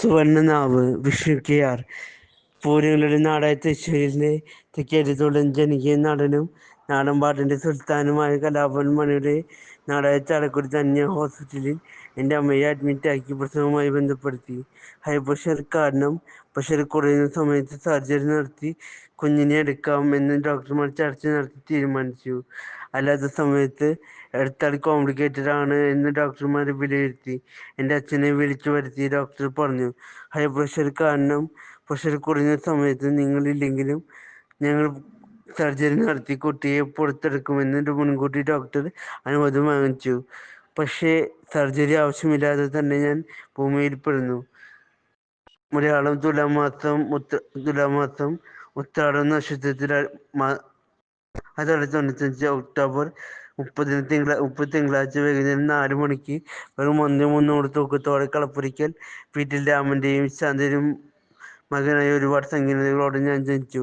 സുവർണനാവ് Vishnu K R. പൂരങ്ങളുടെ നാടായ തൃശ്ശൂരിലെ തെക്കേയറ്റത്തുള്ള ജനകീയ നടനും നാടൻപാട്ടിൻ്റെ സുൽത്താനുമായ കലാഭവൻ മണിയുടെ നാടായ ചാലക്കുടി ധന്യ ഹോസ്പിറ്റലിൽ എൻ്റെ അമ്മയെ അഡ്മിറ്റാക്കി. പ്രസവവുമായി ബന്ധപ്പെടുത്തി ഹൈ പ്രഷർ കാരണം പ്രഷർ കുറയുന്ന സമയത്ത് സർജറി നടത്തി കുഞ്ഞിനെ എടുക്കാം എന്ന് ഡോക്ടർമാർ ചർച്ച നടത്തി തീരുമാനിച്ചു. അല്ലാത്ത സമയത്ത് എടുത്താൽ കോംപ്ലിക്കേറ്റഡ് ആണ് എന്ന് ഡോക്ടർമാർ വിലയിരുത്തി. എൻ്റെ അച്ഛനെ വിളിച്ചു വരുത്തി ഡോക്ടർ പറഞ്ഞു, ഹൈ പ്രഷർ കാരണം പ്രഷർ കുറയുന്ന സമയത്ത് നിങ്ങളില്ലെങ്കിലും ഞങ്ങൾ സർജറി നടത്തി കുട്ടിയെ പുറത്തെടുക്കുമെന്ന് മുൻകൂട്ടി ഡോക്ടർ അനുവാദം വാങ്ങിച്ചു. പക്ഷേ സർജറി ആവശ്യമില്ലാതെ തന്നെ ഞാൻ ഭൂമിയിൽ പിറന്നു. മലയാളം തുലാമാസം ഉത്രാടം നക്ഷത്രത്തിൽ 1995 ഒക്ടോബർ 30 തിങ്കളാഴ്ച വൈകുന്നേരം 4 മണിക്ക് വെറും 1.3 തൂക്കത്തോടെ കളപ്പുരയ്ക്കൽ വീട്ടിൽ രാമൻ്റെയും ശാന്തനും മകനായ ഒരുപാട് സങ്കീർണതകളോടെ ഞാൻ ജനിച്ചു.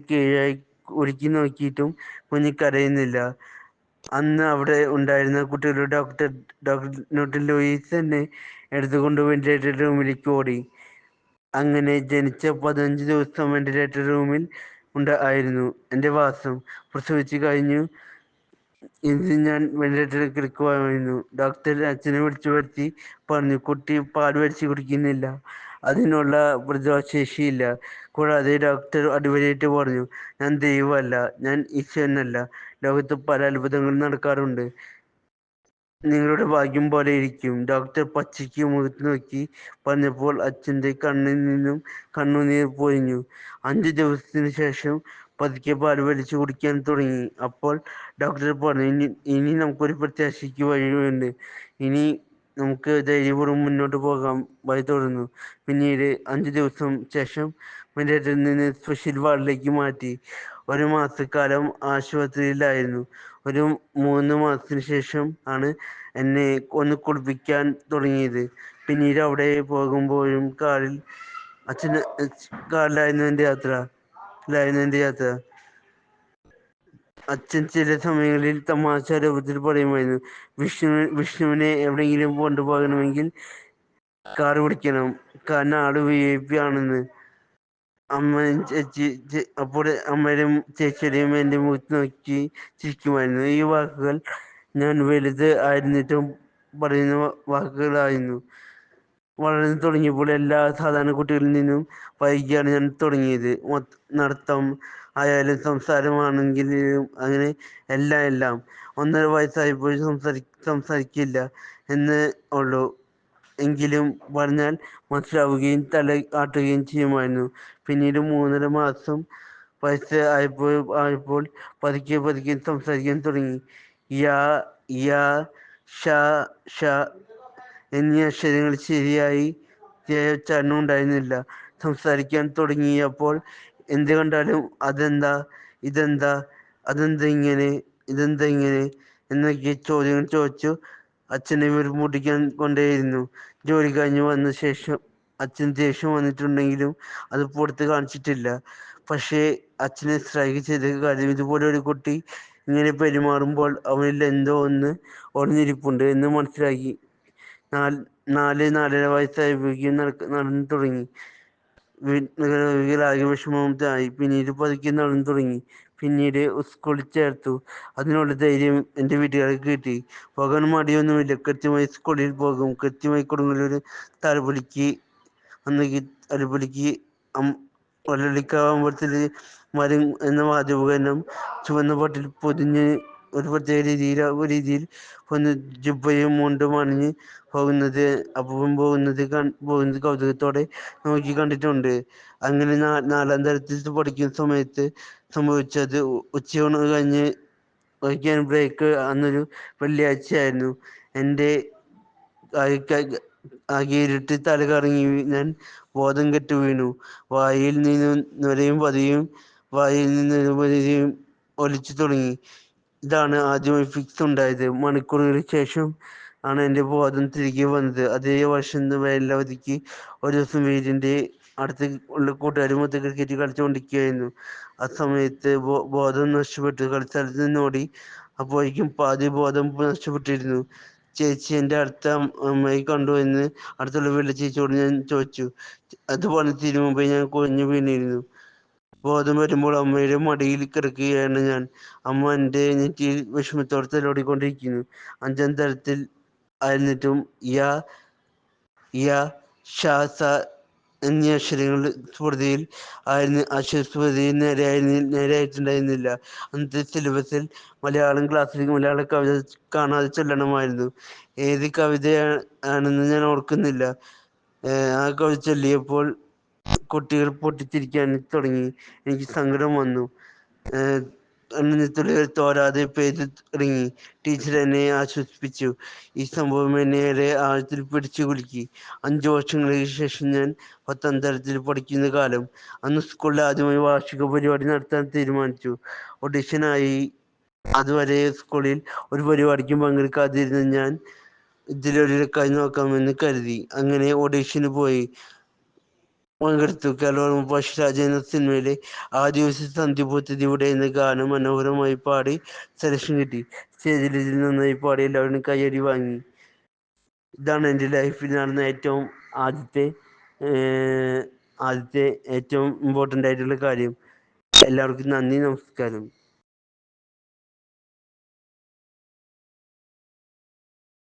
കീഴായി ഒരുക്കി നോക്കിയിട്ടും കുഞ്ഞ് കരയുന്നില്ല. അന്ന് അവിടെ ഉണ്ടായിരുന്ന കുട്ടികളുടെ ഡോക്ടർ ലൂയിസ് എന്നെ എടുത്തുകൊണ്ട് വെന്റിലേറ്റർ റൂമിലേക്ക് ഓടി. അങ്ങനെ ജനിച്ച 15 ദിവസം വെന്റിലേറ്റർ റൂമിൽ ആയിരുന്നു എൻ്റെ വാസം. പ്രസവിച്ചു കഴിഞ്ഞു ഇത് ഞാൻ വെന്റിലേറ്ററിൽ കിടക്കുമായിരുന്നു. ഡോക്ടർ അച്ഛനെ വിളിച്ചു വരുത്തി പറഞ്ഞു, കുട്ടി പാൽ വലിച്ചു കുടിക്കുന്നില്ല, അതിനുള്ള പ്രതിരോധശേഷിയില്ല. കൂടാതെ ഡോക്ടർ അടിവരയിട്ട് പറഞ്ഞു, ഞാൻ ദൈവമല്ല, ഞാൻ ഈശ്വരനല്ല, ലോകത്ത് പല അത്ഭുതങ്ങളും നടക്കാറുണ്ട്, നിങ്ങളുടെ ഭാഗ്യം പോലെ ഇരിക്കും. ഡോക്ടർ പച്ചയ്ക്ക് മുഖത്ത് നോക്കി പറഞ്ഞപ്പോൾ അച്ഛൻ്റെ കണ്ണിൽ നിന്നും കണ്ണുനീർ പൊഴിഞ്ഞു. 5 ദിവസത്തിന് ശേഷം പതുക്കെ പാൽ വലിച്ചു കുടിക്കാൻ തുടങ്ങി. അപ്പോൾ ഡോക്ടർ പറഞ്ഞു, ഇനി നമുക്കൊരു പ്രത്യാശയ്ക്ക് വഴിയുണ്ട്, ഇനി നമുക്ക് ധൈര്യപൂർവ്വം മുന്നോട്ട് പോകാം. വഴി തുടർന്നു. പിന്നീട് 5 ദിവസം ശേഷം വെന്റിലേറ്ററിൽ നിന്ന് സ്പെഷ്യൽ വാർഡിലേക്ക് മാറ്റി. 1 മാസക്കാലം ആശുപത്രിയിലായിരുന്നു. ഒരു 3 മാസത്തിന് ശേഷം ആണ് എന്നെ ഒന്ന് കുളിപ്പിക്കാൻ തുടങ്ങിയത്. പിന്നീട് അവിടെ പോകുമ്പോഴും കാറിലായിരുന്നു എൻ്റെ യാത്ര. അച്ഛൻ ചില സമയങ്ങളിൽ തമാശ രൂപത്തിൽ പറയുമായിരുന്നു, വിഷ്ണുവിനെ എവിടെയെങ്കിലും കൊണ്ടുപോകണമെങ്കിൽ കാർ പിടിക്കണം, കാരണം ആള് VIP ആണെന്ന്. അപ്പോൾ അമ്മയുടെയും ചേച്ചിയുടെയും എൻ്റെ മുഖത്ത് നോക്കി ചിരിക്കുമായിരുന്നു. ഈ വാക്കുകൾ ഞാൻ വലുത് ആയിരുന്നിട്ടും പറയുന്ന വാക്കുകളായിരുന്നു. വളർന്നു തുടങ്ങിയപ്പോൾ എല്ലാ സാധാരണ കുട്ടികളിൽ നിന്നും വൈകിയാണ് ഞാൻ തുടങ്ങിയത്. നടത്തം ആയാലും സംസാരമാണെങ്കിലും അങ്ങനെ എല്ലാം. 1.5 വയസ്സായപ്പോഴും സംസാരിക്കില്ല എന്നേ ഉള്ളൂ, എങ്കിലും പറഞ്ഞാൽ മനസ്സിലാവുകയും തല ആട്ടുകയും ചെയ്യുമായിരുന്നു. പിന്നീട് 3.5 വയസ്സ് ആയപ്പോൾ പതുക്കെ സംസാരിക്കാൻ തുടങ്ങി. യാ, യാ, ഷ, ഷ എന്നീ അക്ഷരങ്ങൾ ശരിയായ ഉച്ചാരണം ഉണ്ടായിരുന്നില്ല. സംസാരിക്കാൻ തുടങ്ങിയപ്പോൾ എന്ത് കണ്ടാലും ഇതെന്താ, ഇതെന്താ ഇങ്ങനെ എന്നൊക്കെ ചോദ്യങ്ങൾ ചോദിച്ചു അച്ഛനെ വീർപ്പുമുട്ടിക്കാൻ കൊണ്ടേയിരുന്നു. ജോലി കഴിഞ്ഞ് വന്ന ശേഷം അച്ഛൻ ദേഷ്യം വന്നിട്ടുണ്ടെങ്കിലും അത് പുറത്ത് കാണിച്ചിട്ടില്ല. പക്ഷേ അച്ഛനെ സ്ട്രൈക്ക് ചെയ്ത കാര്യം, ഇതുപോലെ ഒരു കുട്ടി ഇങ്ങനെ പെരുമാറുമ്പോൾ അവനിൽ എന്തോ ഒന്ന് ഒളിഞ്ഞിരിപ്പുണ്ട് എന്ന് മനസ്സിലാക്കി. 4-4.5 വയസ്സായപ്പോഴേക്കും നടന്നു തുടങ്ങി. വീട്ടിലാകെ വിഷമമായി. പിന്നീട് പതുക്കെ നടന്നു തുടങ്ങി. പിന്നീട് സ്കൂളിൽ ചേർത്തു. അതിനുള്ള ധൈര്യം എൻ്റെ വീട്ടുകാർക്ക് കിട്ടി. പോകാൻ മടിയൊന്നുമില്ല. കൃത്യമായി സ്കൂളിൽ പോകും. കൃത്യമായി കൊടുങ്ങല്ലൂർ തലപ്പൊലിക്ക് വള്ളലിക്കാവുമ്പത്തിൽ മരം എന്ന വാദ്യോപകരണം ചുവന്ന പട്ടിൽ പൊതിഞ്ഞ് ഒരു പ്രത്യേക രീതിയിൽ ഒന്ന് ജുബ്ബയും മുണ്ടും അണിഞ്ഞ് പോകുന്നത് കൗതുകത്തോടെ നോക്കി കണ്ടിട്ടുണ്ട്. അങ്ങനെ 4ാം തരത്തിൽ പഠിക്കുന്ന സമയത്ത് സംഭവിച്ചത്. ഉച്ചയൂണ് കഴിഞ്ഞ് കഴിക്കാൻ ബ്രേക്ക്. അന്നൊരു വെള്ളിയാഴ്ചയായിരുന്നു. എൻ്റെ ആകെ ഇരുട്ട്, തല കറങ്ങി, ഞാൻ ബോധം കെട്ട് വീണു. വായിൽ നിന്ന് നുരയും പതിയും ഒലിച്ചു തുടങ്ങി. ഇതാണ് ആദ്യമായി ഫിക്സ് ഉണ്ടായത്. മണിക്കൂറുകൾക്ക് ശേഷം ആണ് എൻ്റെ ബോധം തിരികെ വന്നത്. അതേ വർഷം വേനലവധിക്ക് ഒരു ദിവസം വീടിൻ്റെ അടുത്ത് ഉള്ള കൂട്ടുകാരുമൊത്ത് ക്രിക്കറ്റ് കളിച്ചുകൊണ്ടിരിക്കുകയായിരുന്നു. ആ സമയത്ത് ബോധം നഷ്ടപ്പെട്ടു. കളിസ്ഥലത്ത് നിന്നോടി. അപ്പോഴേക്കും പാതി ബോധം നഷ്ടപ്പെട്ടിരുന്നു. ചേച്ചി എൻ്റെ അടുത്ത അമ്മായി കണ്ടു എന്ന് അടുത്തുള്ള വീട്ടിലെ ചേച്ചിയോട് ഞാൻ ചോദിച്ചു. അത് പറഞ്ഞതിന് മുമ്പേ ഞാൻ കുഴഞ്ഞു വീണിരുന്നു. ബോധം വരുമ്പോൾ അമ്മയുടെ മടിയിൽ കിടക്കുകയാണ് ഞാൻ. അമ്മ എൻ്റെ നെറ്റിയിൽ വിഷമത്തോടെ തലോടിക്കൊണ്ടിരിക്കുന്നു. 5-ാം തരത്തിൽ ആയിരുന്നിട്ടും യ, യ, ഷ, സ എന്നീ അക്ഷരങ്ങൾ സ്മൃതിയിൽ ആയിരുന്നു. സ്മൃതിയിൽ നേരെയായിട്ടുണ്ടായിരുന്നില്ല. അന്നത്തെ സിലബസിൽ മലയാളം ക്ലാസ്സിലേക്ക് മലയാള കവിത കാണാതെ ചൊല്ലണമായിരുന്നു. ഏത് കവിതയാണെന്ന് ഞാൻ ഓർക്കുന്നില്ല. ആ കവിത ചൊല്ലിയപ്പോൾ കുട്ടികൾ പൊട്ടിച്ചിരിക്കാൻ തുടങ്ങി. എനിക്ക് സങ്കടം വന്നു. കണ്ണുനീർത്തുള്ളികൾ തോരാതെ പെയ്തു തുടങ്ങി. ടീച്ചർ എന്നെ ആശ്വസിപ്പിച്ചു. ഈ സംഭവം എന്നെ ഏറെ ആഴത്തിൽ പിടിച്ചു കുലുക്കി. 5 വർഷങ്ങൾക്ക് ശേഷം ഞാൻ 10-ാം തരത്തിൽ പഠിക്കുന്ന കാലം. അന്ന് സ്കൂളിൽ ആദ്യമായി വാർഷിക പരിപാടി നടത്താൻ തീരുമാനിച്ചു. ഓഡിഷനായി. അതുവരെ സ്കൂളിൽ ഒരു പരിപാടിക്കും പങ്കെടുക്കാതിരുന്ന ഞാൻ ഇതിലൊരു കൈ നോക്കാമെന്ന് കരുതി. അങ്ങനെ ഓഡിഷന് പോയി പങ്കെടുത്തു. കേരളവർമ്മ പഴശ്ശിരാജ എന്ന സിനിമയിലെ ആ ദിവസം സന്ധ്യപൂത്തതിവിടെ എന്ന ഗാനം മനോഹരമായി പാടി സെലക്ഷൻ കിട്ടി. സ്റ്റേജിൽ ഇതിൽ നന്നായി പാടി എല്ലാവരും കയ്യടി വാങ്ങി. ഇതാണ് എൻ്റെ ലൈഫിൽ നടന്ന ആദ്യത്തെ ഏറ്റവും ഇമ്പോർട്ടൻ്റ് ആയിട്ടുള്ള കാര്യം. എല്ലാവർക്കും നന്ദി, നമസ്കാരം.